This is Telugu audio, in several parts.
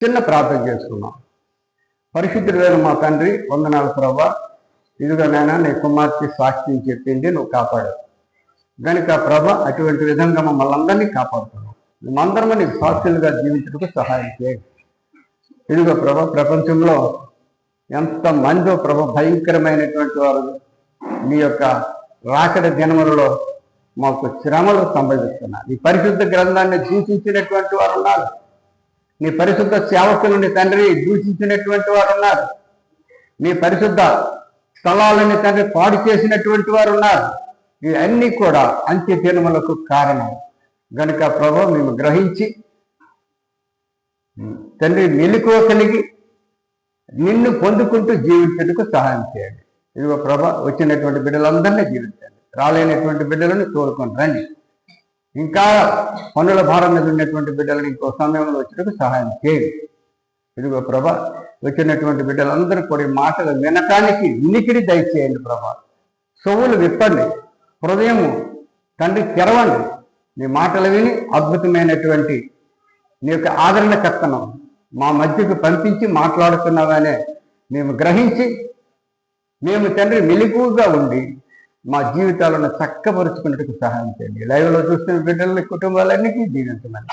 చిన్న ప్రార్థన చేసుకున్నాం. పరిశుద్ధుడైన మా తండ్రి, వందనాలు ప్రభా. ఇదిగో నాయన, నీ కుమార్తె సాక్షిని చెప్పింది, నువ్వు కాపాడు కనుక ప్రభా, అటువంటి విధంగా మమ్మల్ని అందరినీ కాపాడుతున్నావు. మేమందరము నీకు సాక్షులుగా జీవించడానికి సహాయం చేయండి. ఇదిగో ప్రభా, ప్రపంచంలో ఎంతమందో ప్రభా భయంకరమైనటువంటి వారు నీ యొక్క రాకడ దినములలో మాకు శ్రమలు సంభవిస్తున్నారు. నీ పరిశుద్ధ గ్రంథాన్ని దూషించినటువంటి వారు ఉన్నారు. నీ పరిశుద్ధ సేవకులని తండ్రి దూషించినటువంటి వారు ఉన్నారు. నీ పరిశుద్ధ స్థలాలని తండ్రి పాడు చేసినటువంటి వారు ఉన్నారు. ఇవన్నీ కూడా అంత్య దినములకు కారణం గనుక ప్రభు మేము గ్రహించి తండ్రి మెలకువ కలిగి నిన్ను పొందుకుంటూ జీవించేందుకు సహాయం చేయండి. ఇదిగో ప్రభ, వచ్చినటువంటి బిడ్డలందరినీ జీవించండి. రాలేనటువంటి బిడ్డలను తోడుకొని రండి. ఇంకా పనుల భారం మీద ఉన్నటువంటి బిడ్డలను ఇంకో సమయంలో వచ్చేందుకు సహాయం చేయండి. ఇదిగో ప్రభ, వచ్చినటువంటి బిడ్డలందరూ కూడా మాటలు వినటానికి వినికిడి దయచేయండి ప్రభ. చెవులు విప్పండి, హృదయము తండ్రి తెరవండి. నీ మాటలు విని అద్భుతమైనటువంటి నీ యొక్క ఆదరణకర్తనం మా మధ్యకు పంపించి మాట్లాడుతున్నావనే మేము గ్రహించి మేము తండ్రి మెలకువగా ఉండి మా జీవితాలను చక్కపరుచుకున్నట్టుకు సహాయం చేయండి. లైవ్లో చూస్తున్న బిడ్డలని కుటుంబాలన్నిటికీ దీవించమని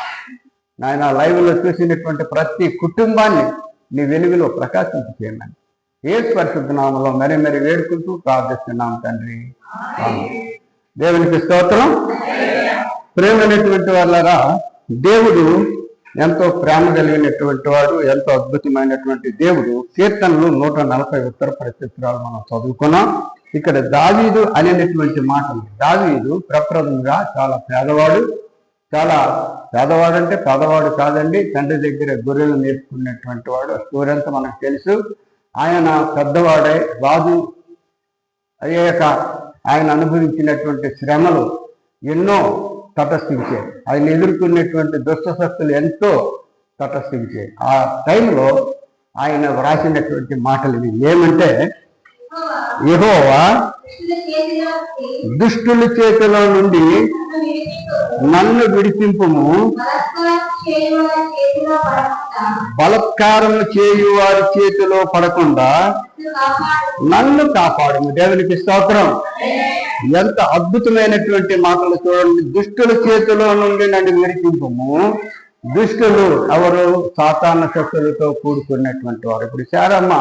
నాయన, లైవ్లో చూసినటువంటి ప్రతి కుటుంబాన్ని నీ వెలుగులో ప్రకాశించి చేయమని యేసు పరిశుద్ధ నామములో మరి మరి వేడుకుంటూ ప్రార్థిస్తున్నాం తండ్రి. దేవునికి స్తోత్రం. ప్రేమైనటువంటి వాళ్ళరా, దేవుడు ఎంతో ప్రేమ కలిగినటువంటి వాడు, ఎంతో అద్భుతమైనటువంటి దేవుడు. కీర్తనలు 140 ఉత్తర పరిస్థితులు మనం చదువుకున్నాం. ఇక్కడ దావీదు అనేటువంటి మాటలు, దావీదు ప్రప్రథంగా చాలా పేదవాడు. చాలా పేదవాడు అంటే పేదవాడు కాదండి, తండ్రి దగ్గర గొర్రెలు నేర్చుకున్నటువంటి వాడు. స్టోరీ అంతా మనకు తెలుసు. ఆయన పెద్దవాడై రాజు అయ్యాక ఆయన అనుభవించినటువంటి శ్రమలు ఎన్నో తటస్థించాయి. ఆయన ఎదుర్కొన్నటువంటి దుష్టశక్తులు ఎంతో తటస్థించాయి. ఆ టైంలో ఆయన వ్రాసినటువంటి మాటలు ఇవి ఏమంటే, యెహోవా దుష్టుల చేతిలో నుండి నన్ను విడిపింపుము, బలత్కారము చేయు వారి చేతిలో పడకుండా నన్ను కాపాడము. దేవునికి స్తోత్రం. ఎంత అద్భుతమైనటువంటి మాటలు చూడండి. దుష్టుల చేతిలో నుండి నన్ను విడిపింపుము. దుష్టులు ఎవరు? సాతాను శక్తులతో కూడుకున్నటువంటి వారు. ఇప్పుడు శారమ్మ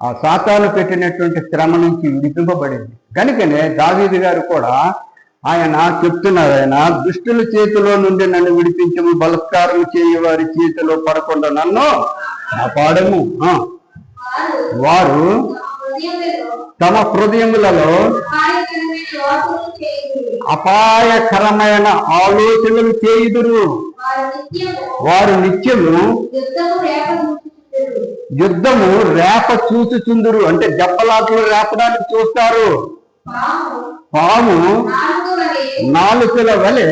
ఆ సాతాను పెట్టినటువంటి శ్రమ నుంచి విడిపింపబడింది. కనుకనే దావీదు గారు కూడా ఆయన చెప్తున్నారు, ఆయన దుష్టుల చేతిలో నుండి నన్ను విడిపించము, బలత్కారం చేయు వారి చేతిలో పడకుండా నన్ను కాపాడము. వారు తమ హృదయములలో అపాయకరమైన ఆలోచనలు చేయుదురు. వారు నిత్యము యుద్ధము రేప చూచుచుందురు. అంటే జప్పలాట్లు రేపడానికి చూస్తారు. పాము నాలుకల వలె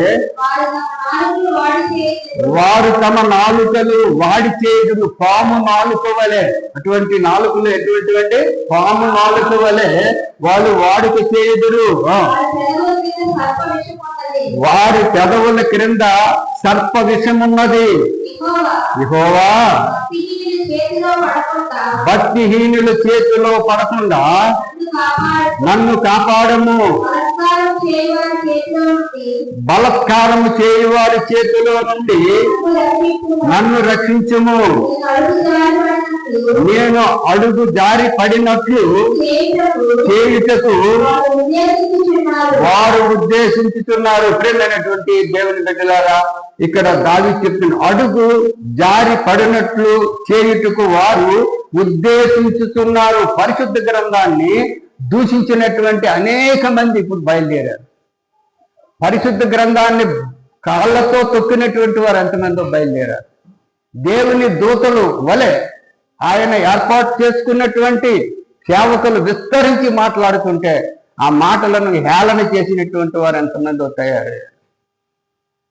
వారు తమ నాలుకలు వాడి చేయుదురు. పాము నాలుక వలె, అటువంటి నాలుకలు ఎటువంటి అంటే పాము నాలుక వలె వాళ్ళు వాడుక చేయుదురు. వారి పెదవుల క్రింద సర్ప విషమున్నది. యెహోవా భక్తిహీనుల చేతిలో పడకుండా నన్ను కాపాడము, బలత్కారము చేయు వారి చేతిలో నుండి నన్ను రక్షించుము. నేను అడుగు జారి పడినట్లు చేయుటకు వారు ఉద్దేశించుతున్నారు. ప్రేమైనటువంటి దేవుని బిడ్డలారా, ఇక్కడ దావీదు చెప్తున్న అడుగు జారి పడినట్లు చేయుటకు వారు ఉద్దేశించుతున్నారు. పరిశుద్ధ గ్రంథాన్ని దూషించినటువంటి అనేక మంది ఇప్పుడు బయలుదేరారు. పరిశుద్ధ గ్రంథాన్ని కాళ్ళతో తొక్కినటువంటి వారు ఎంతమందో బయలుదేరారు. దేవుని దూతలు వలె ఆయన ఏర్పాటు చేసుకున్నటువంటి సేవకులు విస్తరించి మాట్లాడుతుంటే ఆ మాటలను హేళన చేసినటువంటి వారు ఎంతమందో తయారయ్యారు.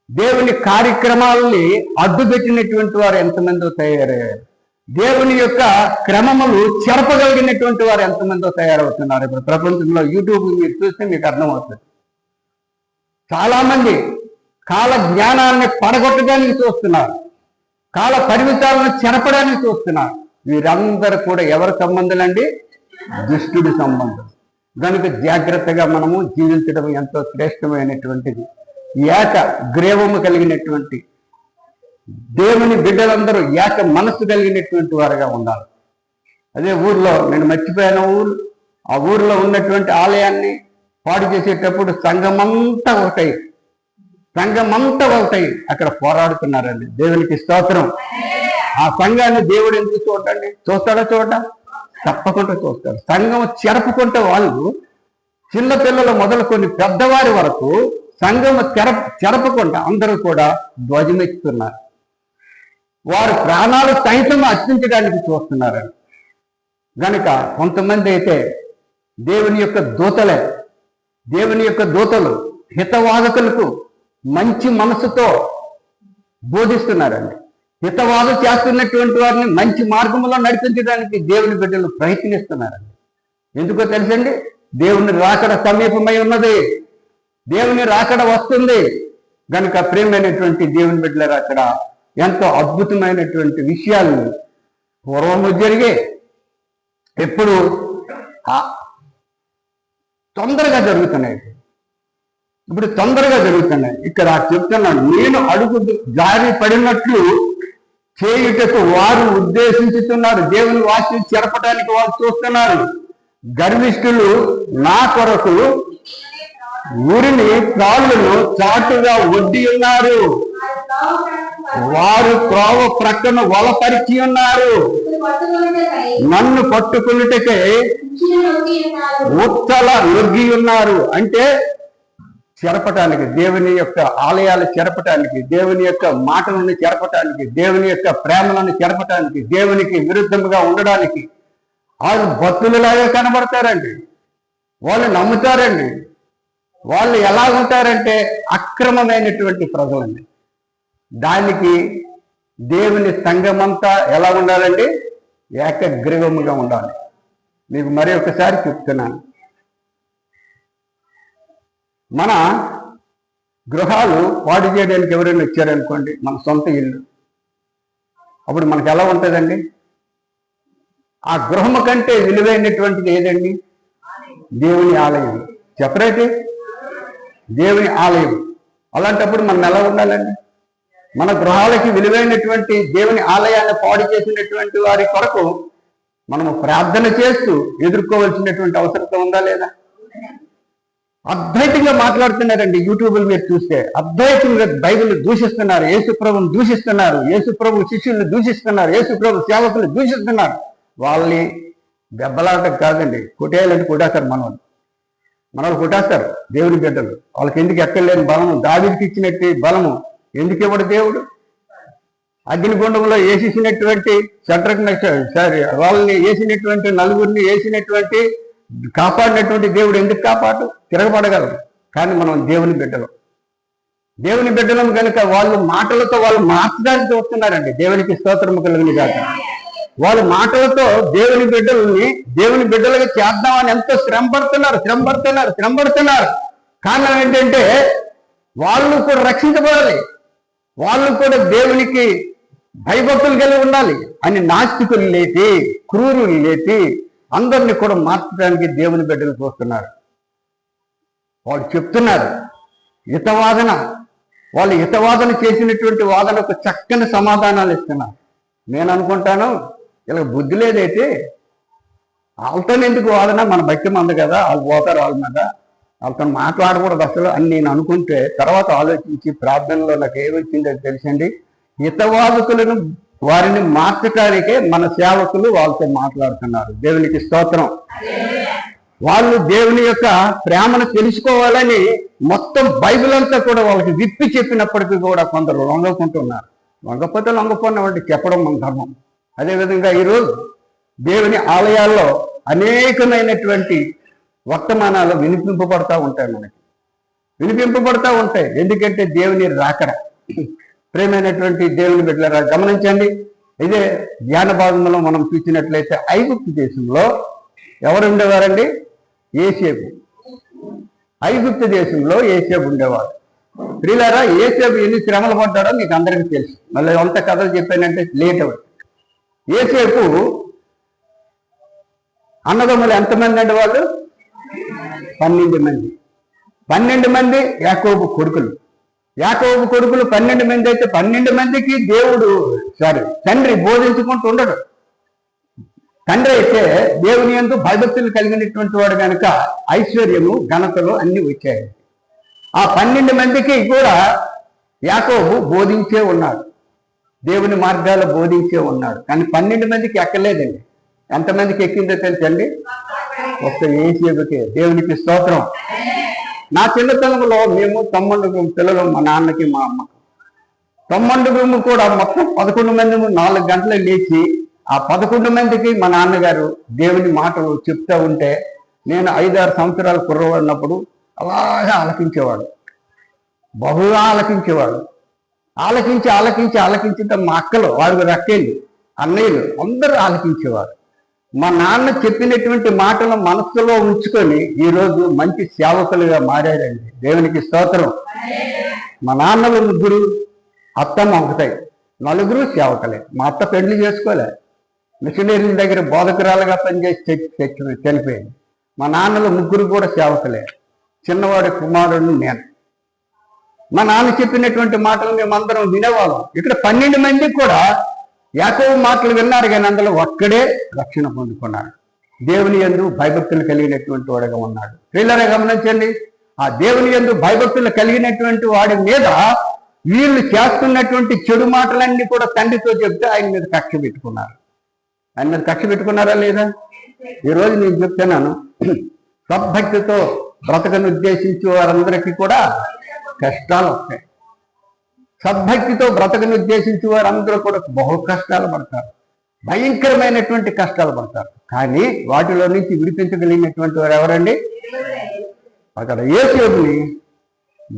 దేవుని కార్యక్రమాలని అడ్డుపెట్టినటువంటి వారు ఎంతమందో తయారయ్యారు. దేవుని యొక్క క్రమములు చెరపగలిగినటువంటి వారు ఎంతమందో తయారవుతున్నారు. ఇప్పుడు ప్రపంచంలో యూట్యూబ్ మీరు చూస్తే మీకు అర్థమవుతుంది. చాలా మంది కాల జ్ఞానాన్ని పడగొట్టడానికి చూస్తున్నారు. కాల పరిమితాలను చెరపడానికి చూస్తున్నారు. వీరందరూ కూడా ఎవరి సంబంధులండి? దుష్టుడి సంబంధం. కనుక జాగ్రత్తగా మనము జీవించడం ఎంతో శ్రేష్టమైనటువంటిది. ఏక గ్రీవము కలిగినటువంటి దేవుని బిడ్డలందరూ ఏక మనస్సు కలిగినటువంటి వారుగా ఉండాలి. అదే ఊర్లో నేను మర్చిపోయిన ఆ ఊర్లో ఉన్నటువంటి ఆలయాన్ని పాడు చేసేటప్పుడు సంఘమంతా ఒకటై అక్కడ పోరాడుతున్నారండి. దేవునికి స్తోత్రం. ఆ సంఘాన్ని దేవుడు ఎందుకు చూడండి? చూస్తాడా? తప్పకుండా చూస్తాడు. సంఘం చెరపుకుంటే వాళ్ళు చిన్న పిల్లలు మొదలుకొని పెద్దవారి వరకు సంఘం చెరపకుండా అందరూ కూడా ధ్వజమెత్తుతున్నారు. వారు ప్రాణాలు సైతం అర్పించడానికి చూస్తున్నారండి. గనుక కొంతమంది అయితే దేవుని యొక్క దూతలు హితవాదకులకు మంచి మనసుతో బోధిస్తున్నారండి. హితవాదం చేస్తున్నటువంటి వారిని మంచి మార్గంలో నడిపించడానికి దేవుని బిడ్డలు ప్రయత్నిస్తున్నారండి. ఎందుకో తెలుసండి? దేవుని రాకడ సమీపమై ఉన్నది. దేవుని రాకడ వస్తుంది. కనుక ప్రియమైనటువంటి దేవుని బిడ్డల రాకడ ఎంతో అద్భుతమైనటువంటి విషయాలు పూర్వము జరిగే ఎప్పుడు తొందరగా జరుగుతున్నాయి. ఇప్పుడు తొందరగా జరుగుతున్నాయి. ఇక్కడ చెప్తున్నాను, నేను అడుగు జారి పడినట్లు చేయుటకు వారు ఉద్దేశించుతున్నారు. దేవుని వాక్యం చెరపడానికి వారు చూస్తున్నారు. గర్విష్ఠులు నా కొరకు ఊరిని త్రాళ్ళను చాటుగా ఒడ్డి ఉన్నారు. వారు త్రోవ ప్రక్కన వలపరిచి ఉన్నారు. నన్ను పట్టుకున్నటకే ఉత్తల నొగ్గి ఉన్నారు. అంటే చెరపటానికి, దేవుని యొక్క ఆలయాలు చెరపటానికి, దేవుని యొక్క మాటలను చెరపటానికి, దేవుని యొక్క ప్రేమలను చెరపటానికి, దేవునికి విరుద్ధంగా ఉండడానికి వాళ్ళు భక్తులలాగా కనబడతారండి. వాళ్ళు నమ్ముతారండి. వాళ్ళు ఎలా ఉంటారంటే అక్రమమైనటువంటి ప్రజలండి. దానికి దేవుని సంఘమంతా ఎలా ఉండాలండి? ఏకగ్రీవముగా ఉండాలి. మీకు మరి ఒకసారి చెప్తున్నాను, మన గృహాలు పాడు చేయడానికి ఎవరైనా వచ్చారనుకోండి, మన సొంత ఇల్లు, అప్పుడు మనకు ఎలా ఉంటుందండి? ఆ గృహము కంటే విలువైనటువంటిది ఏదండి? దేవుని ఆలయం. చెప్పరైతే దేవుని ఆలయం. అలాంటప్పుడు మనం ఎలా ఉండాలండి? మన గృహాలకి విలువైనటువంటి దేవుని ఆలయాన్ని పాడు చేసినటువంటి వారి కొరకు మనము ప్రార్థన చేస్తూ ఎదుర్కోవాల్సినటువంటి అవసరం ఉందా లేదా? అద్వైతంగా మాట్లాడుతున్నారండి. యూట్యూబ్లు మీరు చూస్తే అద్వైతంగా బైబిల్ దూషిస్తున్నారు, యేసుప్రభుని దూషిస్తున్నారు, యేసుప్రభు శిష్యుల్ని దూషిస్తున్నారు, యేసుప్రభు సేవకులు దూషిస్తున్నారు. వాళ్ళని దెబ్బలాడటం కాదండి, కొట్టేయాలంటే కొట్టేస్తారు. మనవాళ్ళు కొట్టేస్తారు దేవుని బిడ్డలు. వాళ్ళకి ఎందుకు ఎక్కలేని బలము, దావీదుకి ఇచ్చినట్టు బలము ఎందుకు ఇవ్వడు దేవుడు? అగ్నిగుండంలో వేసేసినటువంటి వాళ్ళని వేసినటువంటి నలుగురిని వేసినటువంటి కాపాడినటువంటి దేవుడు ఎందుకు కాపాడు? తిరగబడగలరు. కానీ మనం దేవుని బిడ్డలం కనుక వాళ్ళు మాటలతో వాళ్ళు మార్చడానికి చూస్తున్నారండి. దేవునికి స్తోత్రము కలుగును గాక. వాళ్ళు మాటలతో దేవుని బిడ్డలుగా చేద్దామని ఎంతో శ్రమ పడుతున్నారు. కారణం ఏంటంటే వాళ్ళు కూడా రక్షించబడాలి, వాళ్ళు కూడా దేవునికి భయభక్తులు కలిగి ఉండాలి అని నాస్తికులు లేటి, క్రూరులు లేటి అందరినీ కూడా మార్చడానికి దేవుని బిడ్డలు చూస్తున్నారు. వాళ్ళు చెప్తున్నారు వాళ్ళు హితవాదన చేసినటువంటి వాదనకు చక్కని సమాధానాలు ఇస్తున్నారు. నేను అనుకుంటాను, ఇలా బుద్ధి లేదైతే వాళ్ళతో ఎందుకు వాదన? మన భక్తి మంది కదా, వాళ్ళు పోతారు వాళ్ళ మీద, వాళ్ళతో మాట్లాడకూడదు అసలు అని నేను అనుకుంటే తర్వాత ఆలోచించి ప్రార్థనలో నాకు ఏమొచ్చిందో తెలుసండి, హితవాదకులను వారిని మార్చడానికే మన సేవకులు వాళ్ళతో మాట్లాడుతున్నారు. దేవునికి స్తోత్రం. వాళ్ళు దేవుని యొక్క ప్రేమను తెలుసుకోవాలని మొత్తం బైబిల్ అంతా కూడా వాళ్ళకి విప్పి చెప్పినప్పటికీ కూడా కొందరు లొంగకుంటున్నారు. లొంగపోతే లొంగపోయినటువంటి చెప్పడం మన ధర్మం. అదేవిధంగా ఈరోజు దేవుని ఆలయాల్లో అనేకమైనటువంటి వర్తమానాలు వినిపింపబడతా ఉంటాయి. ఎందుకంటే దేవుని రాకడ. ప్రేమైనటువంటి దేవుని బిడ్డలారా గమనించండి. ఇదే ధ్యాన భాగంలో మనం చూసినట్లయితే ఐగుప్తు దేశంలో ఎవరు ఉండేవారండి? ఏసేపు. ఐగుప్తు దేశంలో ఏసేపు ఉండేవాడు. ప్రియులారా, యేసేపు ఎన్ని శ్రమలు పడ్డాడో మీకు అందరికీ తెలుసు. మళ్ళీ అంత కథలు చెప్పానంటే లేట్ అవుతుంది. యేసేపు అన్నదమ్ములు ఎంతమంది అండి? వాళ్ళు 12 మంది. 12 మంది యాకోబు కొడుకులు. యాకోబు కొడుకులు 12 మంది అయితే 12 మందికి తండ్రి బోధించుకుంటూ ఉండడు. తండ్రి అయితే దేవుని యందు భయభక్తులు కలిగినటువంటి వాడు కనుక ఐశ్వర్యము ఘనతలు అన్ని వచ్చాయి. ఆ 12 మందికి కూడా యాకోబు బోధించే ఉన్నాడు, దేవుని మార్గాలు బోధించే ఉన్నాడు. కానీ 12 మందికి ఎక్కలేదండి. ఎంతమందికి ఎక్కిందో తెలుసండి? ఒక్క యేసేపుకే. దేవునికి స్తోత్రం. నా చిన్నతనంలో మేము 9 పిల్లలు, మా నాన్నకి మా అమ్మకు. 9 కూడా మొత్తం 11 మంది 4 గంటలు లేచి ఆ 11 మందికి మా నాన్నగారు దేవుని మాటలు చెప్తూ ఉంటే నేను 5-6 సంవత్సరాలు కుర్రవాడినప్పుడు అలాగే ఆలకించేవాడు, బహుగా ఆలకించేవాడు. ఆలకించి మా అక్కలు, వాడు రక్కేళ్ళు, అన్నయ్యలు అందరూ ఆలకించేవారు. మా నాన్న చెప్పినటువంటి మాటలు మనస్సులో ఉంచుకొని ఈరోజు మంచి సేవకులుగా మారారండి. దేవునికి స్తోత్రం. మా నాన్నలు 3, అత్తమ్మ 1, 4 సేవకులే. మా అత్త పెళ్లి చేసుకోలే, మిషనరీల దగ్గర బోధకురాలుగా పనిచేసి చనిపోయింది. మా నాన్నలు 3 కూడా సేవకులే. చిన్నవాడి కుమారుడు నేను. మా నాన్న చెప్పినటువంటి మాటలు మేమందరం వినేవాళ్ళం. ఇక్కడ 12 మంది కూడా యాకోబు మాటలు విన్నారు, కానీ అందులో ఒక్కడే రక్షణ పొందుకున్నాడు. దేవుని యందు భయభక్తులు కలిగినటువంటి వాడుగా ఉన్నాడు. పిల్లలే గమనించండి, ఆ దేవుని యందు భయభక్తులు కలిగినటువంటి వాడి మీద వీళ్ళు చేస్తున్నటువంటి చెడు మాటలన్నీ కూడా తండ్రితో చెప్తే ఆయన మీద కక్ష పెట్టుకున్నారు. ఆయన మీద కక్ష పెట్టుకున్నారా లేదా? ఈరోజు నేను చెప్తున్నాను, సద్భక్తితో బ్రతకను ఉద్దేశించే వారందరికీ కూడా కష్టాలు వస్తాయి. సద్భక్తితో బ్రతకను ఉద్దేశించే వారందరూ కూడా బహు కష్టాలు పడతారు, భయంకరమైనటువంటి కష్టాలు పడతారు. కానీ వాటిలో నుంచి విడిపించగలిగినటువంటి వారు ఎవరండి? అక్కడ యేసేపుని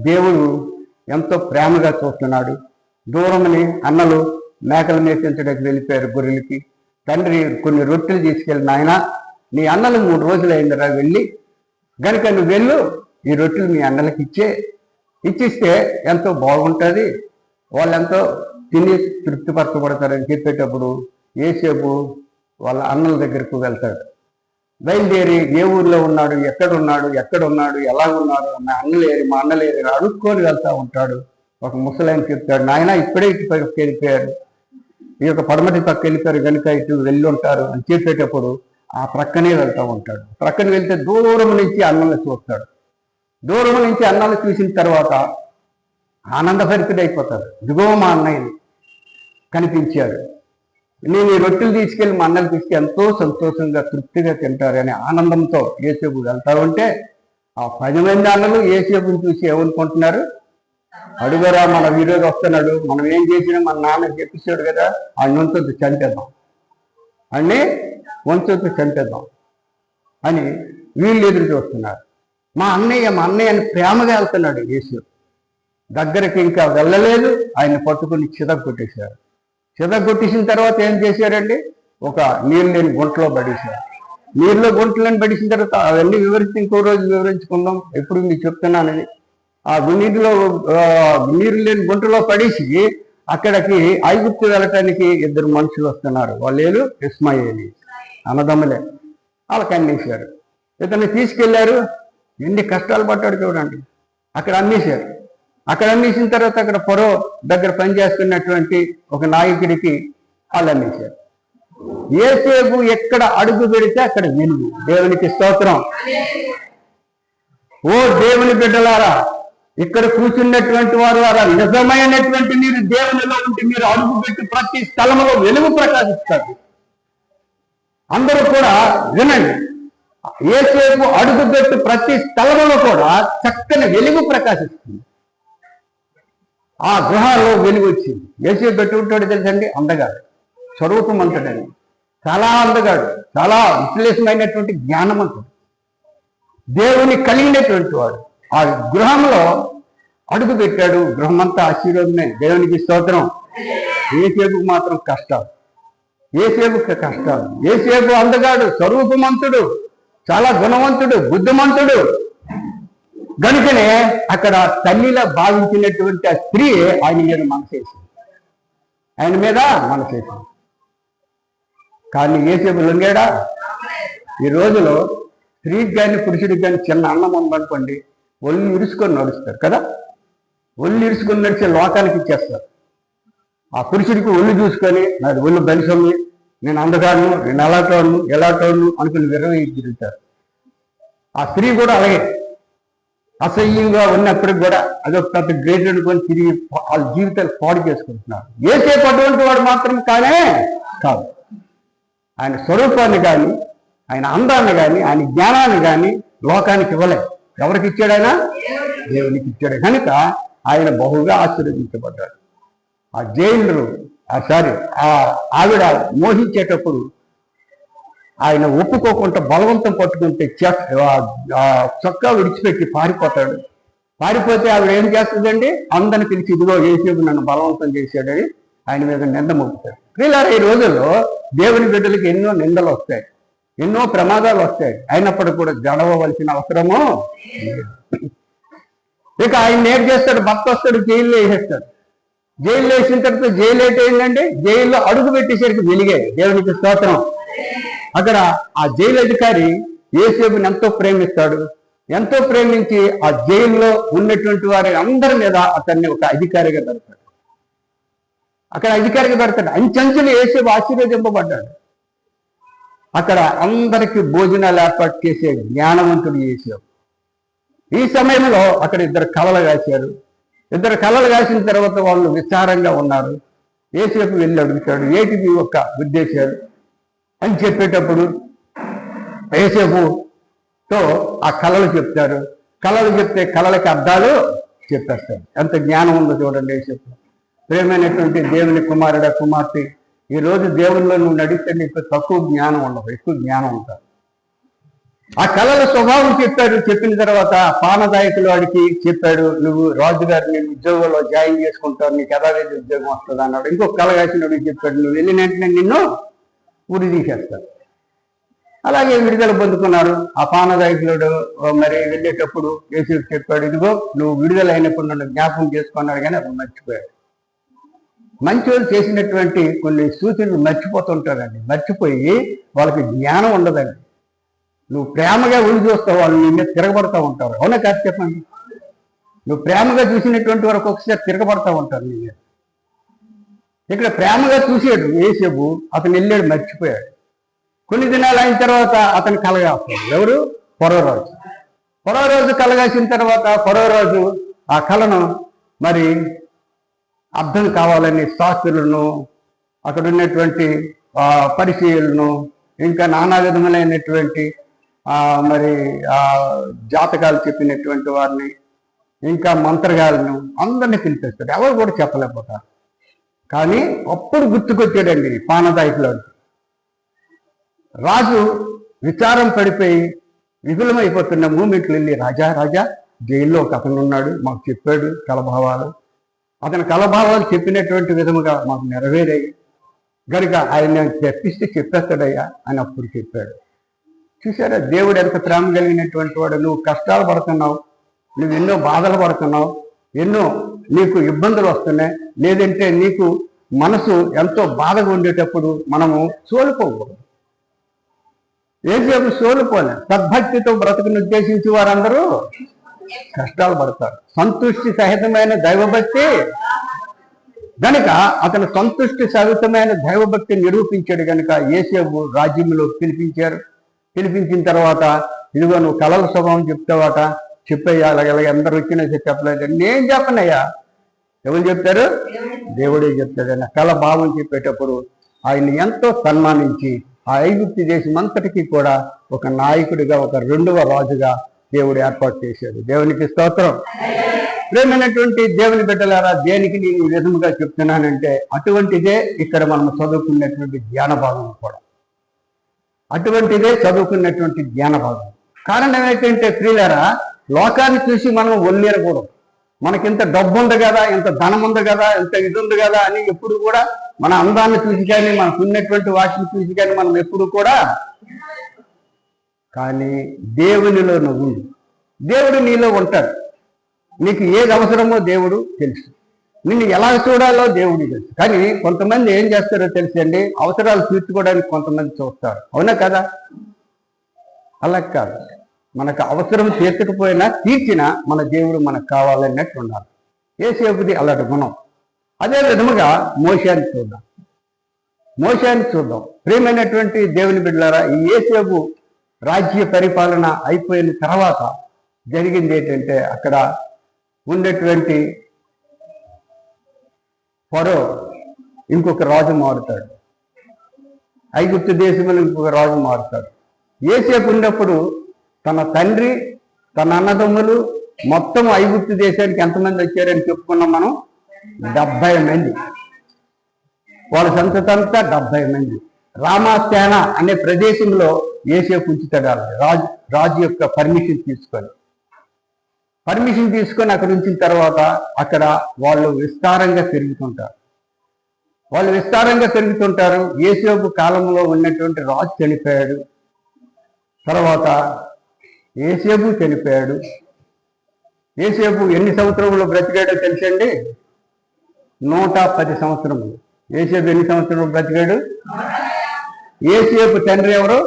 దేవుడు ఎంతో ప్రేమగా చూస్తున్నాడు. దూరమని అన్నలు మేకలు మేపించడానికి వెళ్ళిపోయారు గొర్రెలకి. తండ్రి కొన్ని రొట్టెలు తీసుకెళ్ళి, నాయన నీ అన్నలు 3 రోజులు అయిందిరా, వెళ్ళి గనుక నువ్వు వెళ్ళు, ఈ రొట్టెలు మీ అన్నలకి ఇచ్చిస్తే ఎంతో బాగుంటుంది, వాళ్ళు ఎంతో తిని తృప్తిపరచబడతారని చెప్పేటప్పుడు యేసేపు వాళ్ళ అన్నల దగ్గరకు వెళ్తాడు. బయలుదేరి ఏ ఊర్లో ఉన్నాడు, ఎక్కడున్నాడు, ఎలాగున్నాడు, మా అన్నలేరి అడుక్కొని వెళ్తూ ఉంటాడు. ఒక ముసలాయన చెప్తాడు, నాయన ఇప్పుడే ఇటు పక్కకి వెళ్ళిపోయారు, ఈ యొక్క పడమటి పక్క వెళ్ళిపోయారు కనుక ఇటు వెళ్ళి ఉంటారు అని చెప్పేటప్పుడు ఆ ప్రక్కనే వెళ్తూ ఉంటాడు. ప్రక్కన వెళ్తే దూరం నుంచి అన్నల్ని చూస్తాడు. దూరం నుంచి అన్నాలు చూసిన తర్వాత ఆనందభరితుడైపోతాడు. ఇదిగో మా అన్నయ్యని కనిపించాడు, నేను ఈ రొట్టెలు తీసుకెళ్ళి మా అన్నలు తీసుకెళ్ళి ఎంతో సంతోషంగా తృప్తిగా తింటారని ఆనందంతో యేసేపు వెళ్తా ఉంటే ఆ 10 మంది అన్నలు యేసేపుని చూసి ఏమనుకుంటున్నారు? అడుగరా, మన విరోధి వస్తున్నాడు, మనం ఏం చేసినా మన నాన్న చెప్పేశాడు కదా, ఆయన వంతొద్దు చంపేద్దాం అని వీళ్ళు ఎదురు చూస్తున్నారు. మా అన్నయ్య అని ప్రేమగా వెళ్తున్నాడు యేసేపు. దగ్గరికి ఇంకా వెళ్ళలేదు, ఆయన పట్టుకుని చితగొట్టేశారు. చితగొట్టేసిన తర్వాత ఏం చేశారండి? ఒక నీళ్ళు లేని గుంటలో పడేశారు. గుంటలను పడేసిన తర్వాత అవన్నీ వివరించి ఇంకో రోజు వివరించుకుందాం, ఎప్పుడు మీకు చెప్తున్నానని. ఆ నీరు లేని గుంటలో పడేసి అక్కడికి ఐగుప్తు వెళ్ళటానికి 2 మనుషులు వస్తున్నారు. వాళ్ళు ఇస్మాయేలీ అన్నదమ్ములే. వాళ్ళకి అమ్మేశారు. ఇతన్ని తీసుకెళ్లారు. ఎన్ని కష్టాలు పడ్డాడు చూడండి. అక్కడ అమ్మేసిన తర్వాత అక్కడ పొరో దగ్గర పనిచేస్తున్నటువంటి ఒక నాయకుడికి వాళ్ళు అమ్మేశారు. యేసేపు ఎక్కడ అడుగు పెడితే అక్కడ వెలుగు. దేవునికి స్తోత్రం. ఓ దేవుని బిడ్డలారా, ఇక్కడ కూర్చున్నటువంటి వారు నిజమైనటువంటి మీరు దేవునిలో ఉంటే మీరు అడుగు పెట్టి ప్రతి స్థలంలో వెలుగు ప్రకాశిస్తారు. అందరూ కూడా వినండి, యేసేపు అడుగు పెట్టి ప్రతి స్థలంలో కూడా చక్కని వెలుగు ప్రకాశిస్తుంది. ఆ గృహాల్లో వెలుగు వచ్చింది. యేసేపు పెట్టుకుంటాడు తెలుసండి, అందగాడు, స్వరూపమంతుడని, చాలా అందగాడు, చాలా విశ్లేషమైనటువంటి జ్ఞానమంతుడు, దేవుని కలిగినటువంటి వాడు. ఆ గృహంలో అడుగు పెట్టాడు. గృహం అంతా ఆశీర్వాదమే. దేవునికి స్తోత్రం. యేసేపుకు మాత్రం కష్టాలు. యేసేపు అందగాడు, స్వరూపమంతుడు, చాలా గుణవంతుడు, బుద్ధిమంతుడు. గనుకనే అక్కడ తల్లిలా భావించినటువంటి ఆ స్త్రీ ఆయన మీద మనసేసింది, ఆయన మీద మనసేసింది. కానీ యేసేపు లొంగాడా? ఈ రోజులో స్త్రీకి కానీ పురుషుడికి కానీ చిన్న అన్నం ఉందనుకోండి, ఒళ్ళు ఇరుసుకొని నడుస్తారు కదా, ఒళ్ళు ఇరుసుకొని నడిచే లోకానికి ఇచ్చేస్తారు. ఆ పురుషుడికి ఒళ్ళు చూసుకొని నాది ఒళ్ళు బలిసొమ్మి, నేను అందగాను, నేను ఎలాటోను అనుకుని విరవై తిరుగుతారు. ఆ స్త్రీ కూడా అలాగే అసహ్యంగా ఉన్నప్పటికి కూడా అదొక పెద్ద గ్రేట్ అనుకొని తిరిగి వాళ్ళ జీవితాలు పాడు చేసుకుంటున్నారు. యేసేపు అటువంటి వాడు మాత్రం కానే కాదు. ఆయన స్వరూపాన్ని కానీ, ఆయన అందాన్ని కానీ, ఆయన జ్ఞానాన్ని కానీ లోకానికి ఇవ్వలేదు. ఎవరికి ఇచ్చాడు? ఆయన దేవునికి ఇచ్చాడు. కనుక ఆయన బహుగా ఆశీర్వదించబడ్డాడు. ఆ జైలు ఆ ఆవిడ మోహించేటప్పుడు ఆయన ఒప్పుకోకుండా బలవంతం పట్టుకుంటే చొక్కా విడిచిపెట్టి పారిపోతాడు. పారిపోతే ఆవిడ ఏం చేస్తుందండి? అందరిని పిలిచి ఇదిగో యేసేపు నన్ను బలవంతం చేశాడని ఆయన మీద నింద మోపుతాడు. ప్రియులారా, ఈ రోజుల్లో దేవుని బిడ్డలకి ఎన్నో నిందలు వస్తాయి, ఎన్నో ప్రమాదాలు వస్తాయి. అయినప్పటికీ కూడా గడవవలసిన అవసరమో లేదు. ఇక ఆయన ఏం చేస్తాడు? భర్త వస్తాడు, జైల్లో వేసేస్తాడు. జైల్లో వేసిన తర్వాత జైలు ఏంటంటే జైల్లో అడుగు పెట్టేసరికి వెలిగాయి. దేవునికి స్తోత్రం. అక్కడ ఆ జైలు అధికారి యేసేపుని ఎంతో ప్రేమిస్తాడు. ఎంతో ప్రేమించి ఆ జైల్లో ఉన్నటువంటి వారి అందరి మీద అతన్ని ఒక అధికారిగా పెడతాడు. అక్కడ అధికారిగా పెడతాడు. అంచెంచెలు యేసేపు ఆశీర్వదింపబడ్డాడు. అక్కడ అందరికీ భోజనాలు ఏర్పాటు చేసే జ్ఞానవంతుడు యేసేపు. ఈ సమయంలో అక్కడ ఇద్దరు కలలు కాశారు. ఇద్దరు కలలు కాసిన తర్వాత వాళ్ళు విచారంగా ఉన్నారు. యేసేపు వెళ్ళి అడుగుతాడు, ఏటివి యొక్క ఉద్దేశాలు అని చెప్పేటప్పుడు యేసేపుతో ఆ కళలు చెప్తారు. కళలు చెప్తే కళలకి అర్థాలు చెప్పేస్తారు. ఎంత జ్ఞానం ఉందో చూడండి యేసేపు. ప్రేమైనటువంటి దేవుని కుమారుడ కుమార్తె, ఈరోజు దేవుల్లో నువ్వు నడిస్తే నీకు తక్కువ జ్ఞానం ఉండదు, ఎక్కువ జ్ఞానం ఉంటుంది. ఆ కళల స్వభావం చెప్పాడు. చెప్పిన తర్వాత పానదాయకులు వాడికి చెప్పాడు, నువ్వు రాజుగారు నేను ఉద్యోగంలో జాయిన్ చేసుకుంటావు, నీకు యథావిధి ఉద్యోగం వస్తుంది అన్నాడు. ఇంకొక కళ కాసినోడికి చెప్పాడు, నువ్వు వెళ్ళిన వెంటనే నిన్ను ఉరి తీసేస్తాడు. అలాగే విడుదల పొందుకున్నారు. ఆ పానదాయకులుడు మరి వెళ్ళేటప్పుడు యేసేపు చెప్పాడు, ఇదిగో నువ్వు విడుదల అయినప్పుడు నన్ను జ్ఞాపకం చేసుకున్నాడు, కానీ అతను మర్చిపోయాడు. మంచి వాళ్ళు చేసినటువంటి కొన్ని సూచనలు మర్చిపోతుంటారండి. మర్చిపోయి వాళ్ళకి జ్ఞానం ఉండదండి. నువ్వు ప్రేమగా ఉలి చూస్తావు, వాళ్ళు నీ మీద తిరగబడతా ఉంటారు. అవునా కాదు చెప్పండి? నువ్వు ప్రేమగా చూసినటువంటి వరకు ఒకసారి తిరగబడతా ఉంటారు నీ మీద. ఇక్కడ ప్రేమగా చూసాడు యేసేపు, అతను వెళ్ళాడు, మర్చిపోయాడు. కొన్ని దినాలు అయిన తర్వాత అతను కలగాస్తాడు. ఎవరు? ఫరోరాజు. ఫరోరాజు కలగాసిన తర్వాత ఫరోరాజు ఆ కళను మరి అర్థం కావాలని శాస్త్రులను, అక్కడ ఉన్నటువంటి పరిచయులను, ఇంకా నానా విధములైనటువంటి మరి జాతకాలు చెప్పినటువంటి వారిని, ఇంకా మంత్రగాలను అందరినీ పిలిపిస్తాడు. ఎవరు కూడా చెప్పలేకపోతారు. కానీ అప్పుడు గుర్తుకొచ్చాడండి పానదాయకులు. రాజు విచారం పడిపోయి విఫలమైపోతున్న మూమెంట్లు వెళ్ళి, రాజా రాజా జైల్లో ఒక అతను ఉన్నాడు, మాకు చెప్పాడు కలభావాలు, అతని కలభావాలు చెప్పినటువంటి విధముగా మాకు నెరవేరాయి కనుక ఆయన తెప్పిస్తే చెప్పేస్తాడయ్యా అని అప్పుడు చెప్పాడు. చూసారా దేవుడు ఎంత ప్రేమ కలిగినటువంటి వాడు. నువ్వు కష్టాలు పడుతున్నావు, నువ్వు ఎన్నో బాధలు పడుతున్నావు, ఎన్నో నీకు ఇబ్బందులు వస్తున్నాయి, లేదంటే నీకు మనసు ఎంతో బాధగా ఉండేటప్పుడు మనము సోలిపోకూడదు. యేసేపు సోలిపోలే. సద్భక్తితో బ్రతుకుని ఉద్దేశించి వారందరూ కష్టాలు పడతారు. సంతుష్టి సహితమైన దైవభక్తి గనుక అతను సంతుష్టి సహితమైన దైవభక్తి నిరూపించాడు. కనుక యేసేపు రాజ్యంలో పిలిపించారు. పిలిపించిన తర్వాత ఇదిగో నువ్వు కళల స్వభావం చెప్తావట, చెప్పయ్యా, అలాగే అందరూ వచ్చినా చెప్పలేదు. నేను చెప్పనయ్యా, ఎవరు చెప్తారు? దేవుడే చెప్తాడన్న కళ భావం చెప్పేటప్పుడు ఆయన ఎంతో సన్మానించి ఆ ఐగుప్తు దేశం అంతటికీ కూడా ఒక నాయకుడిగా, ఒక రెండవ రాజుగా దేవుడు ఏర్పాటు చేశాడు. దేవునికి స్తోత్రం. ప్రేమైనటువంటి దేవుని బిడ్డలారా, దేనికి నేను ఈ విధముగా చెప్తున్నానంటే అటువంటిదే ఇక్కడ మనం చదువుకున్నటువంటి జ్ఞాన భాగం కూడా. అటువంటిదే చదువుకున్నటువంటి జ్ఞాన భాగం. కారణం ఏంటంటే ప్రియులారా, లోకాన్ని చూసి మనం ఒళ్ళేరకూడదు. మనకింత డబ్బు ఉంది కదా, ఇంత ధనం ఉంది కదా, ఇంత ఇది ఉంది కదా అని ఎప్పుడు కూడా మన అందాన్ని చూసి కానీ, మనకు ఉన్నటువంటి వాటిని చూసి కానీ మనం ఎప్పుడు కూడా, కానీ దేవునిలో నువ్వు దేవుడు నీలో ఉంటాడు. నీకు ఏది అవసరమో దేవుడు తెలుసు, నిన్ను ఎలా చూడాలో దేవుడు తెలుసు. కానీ కొంతమంది ఏం చేస్తారో తెలుసండి, అవసరాలు తీర్చుకోవడానికి కొంతమంది చూస్తారు. అవునా కదా? అలా కాదు. మనకు అవసరం తీర్చకపోయినా తీర్చినా మన దేవుడు మనకు కావాలన్నట్టు ఉండాలి. యోసేపుది అలాంటి గుణం. అదే విధముగా మోషేని చూద్దాం. ప్రియమైనటువంటి దేవుని బిడ్డలారా, ఈ యోసేపు రాజ్య పరిపాలన అయిపోయిన తర్వాత జరిగింది ఏంటంటే, అక్కడ ఉండేటువంటి ఫరో ఇంకొక రాజు మారుతాడు. ఐగుప్తు దేశంలో ఇంకొక రాజు మారుతాడు. యోసేపు ఉన్నప్పుడు తన తండ్రి, తన అన్నదమ్ములు మొత్తం ఐగుప్తు దేశానికి ఎంతమంది వచ్చారని చెప్పుకున్నాం మనం? 70 మంది. వాళ్ళ సంతతంతా 70 మంది. రామాసేన అనే ప్రదేశంలో యోసేపు ఉంచుతాడు. రాజు యొక్క పర్మిషన్ తీసుకొని అక్కడ ఉంచిన తర్వాత అక్కడ వాళ్ళు విస్తారంగా పెరుగుతుంటారు. యోసేపు కాలంలో ఉన్నటువంటి రాజు చనిపోయాడు. తర్వాత యోసేపు చనిపోయాడు. యోసేపు ఎన్ని సంవత్సరంలో బ్రతికాడో తెలుసండి? 110 సంవత్సరములు. యోసేపు ఎన్ని సంవత్సరంలో బ్రతికాడు? యోసేపు తండ్రి ఎవరు?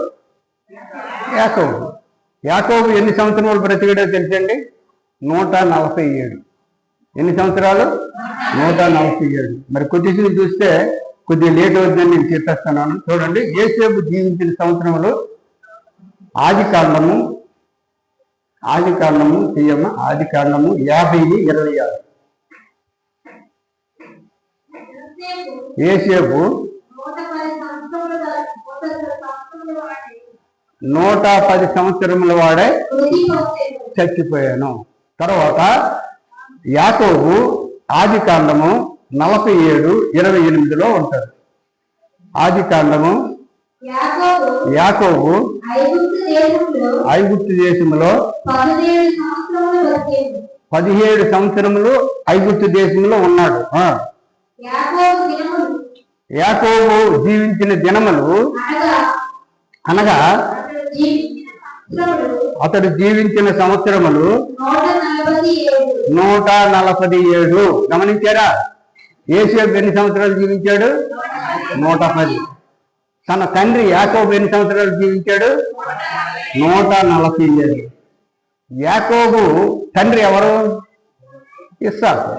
యాకోబు ఎన్ని సంవత్సరాలు బ్రతికాడో తెలుసండి? 147. ఎన్ని సంవత్సరాలు? 147. మరి కొద్దిగా చూస్తే కొద్దిగా లేట్ అవుతుందని నేను చెప్పేస్తున్నాను. చూడండి, యోసేపు జీవించిన సంవత్సరములు ఆది కాండము 50:26. యోసేపు 110 సంవత్సరముల వాడే చచ్చిపోయాను. తర్వాత యాకోబు ఆది కాండము 47:28 ఉంటాడు. ఆది కాండము యాకోబు ఐగుప్తు దేశంలో 17 సంవత్సరములు ఐగుప్తు దేశంలో ఉన్నాడు. యాకోబు జీవించిన దినములు అనగా అతడు జీవించిన సంవత్సరములు 147. గమనించారా? యోసేపు ఎన్ని సంవత్సరాలు జీవించాడు? 110. తన తండ్రి యాకోబు ఎన్ని సంవత్సరాలు జీవించాడు? 147. యాకోబు తండ్రి ఎవరు? ఇస్సాకు.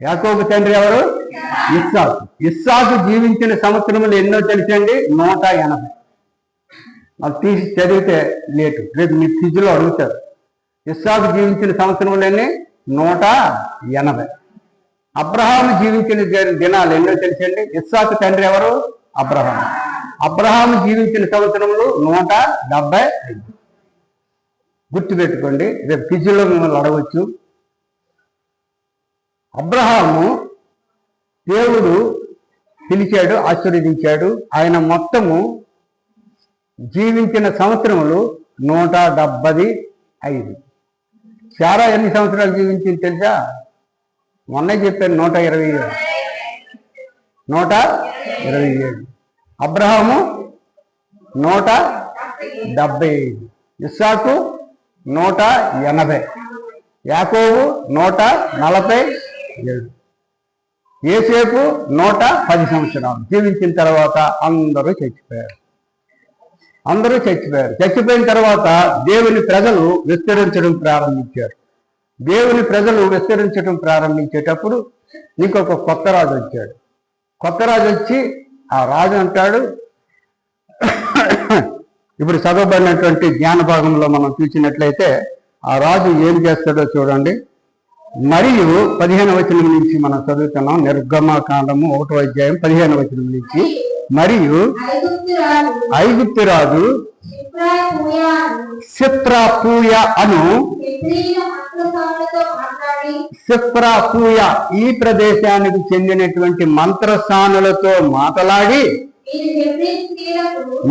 యాకోబు తండ్రి ఎవరు? ఇస్సాకు. ఇస్సాకు జీవించిన సంవత్సరములు ఎన్నో తెలుసండి? 180. అది తీసి చదివితే లేటు, రేపు మీ ఫిజ్లో అడుగుతారు. ఇస్సాకు జీవించిన సంవత్సరములు ఎన్ని? 180. అబ్రహాము జీవించిన దినాలు ఎన్నో తెలుసండి? ఇస్సాకు తండ్రి ఎవరు? అబ్రహాము జీవించిన సంవత్సరములు 175. గుర్తుపెట్టుకోండి, రేపు ఫిజ్లో మిమ్మల్ని అడగవచ్చు. అబ్రహాము దేవుడు పిలిచాడు, ఆశీర్వదించాడు. ఆయన మొత్తము జీవించిన సంవత్సరములు 175. శారా ఎన్ని సంవత్సరాలు జీవించింది తెలుసా? మొన్నే చెప్పాను, 127. అబ్రహాము 175. ఇస్సాకు 180. యాకోబు 147. యోసేపు 110 సంవత్సరాలు జీవించిన తర్వాత అందరూ చచ్చిపోయారు. చచ్చిపోయిన తర్వాత దేవుని ప్రజలు విస్తరించడం ప్రారంభించేటప్పుడు ఇంకొక కొత్త రాజు వచ్చాడు. కొత్త రాజు వచ్చి ఆ రాజు అంటాడు, ఇప్పుడు చదవబడినటువంటి జ్ఞాన భాగంలో మనం చూసినట్లయితే ఆ రాజు ఏం చేస్తాడో చూడండి. మరియు 15వ వచనం నుంచి మనం చదువుతున్నాం. నిర్గమకాండము 1వ అధ్యాయం 15వ వచనం నుంచి. మరియు ఐగుప్తు రాజు సిప్రాపూయ అను ఈ ప్రదేశానికి చెందినటువంటి మంత్రసానులతో మాట్లాడి,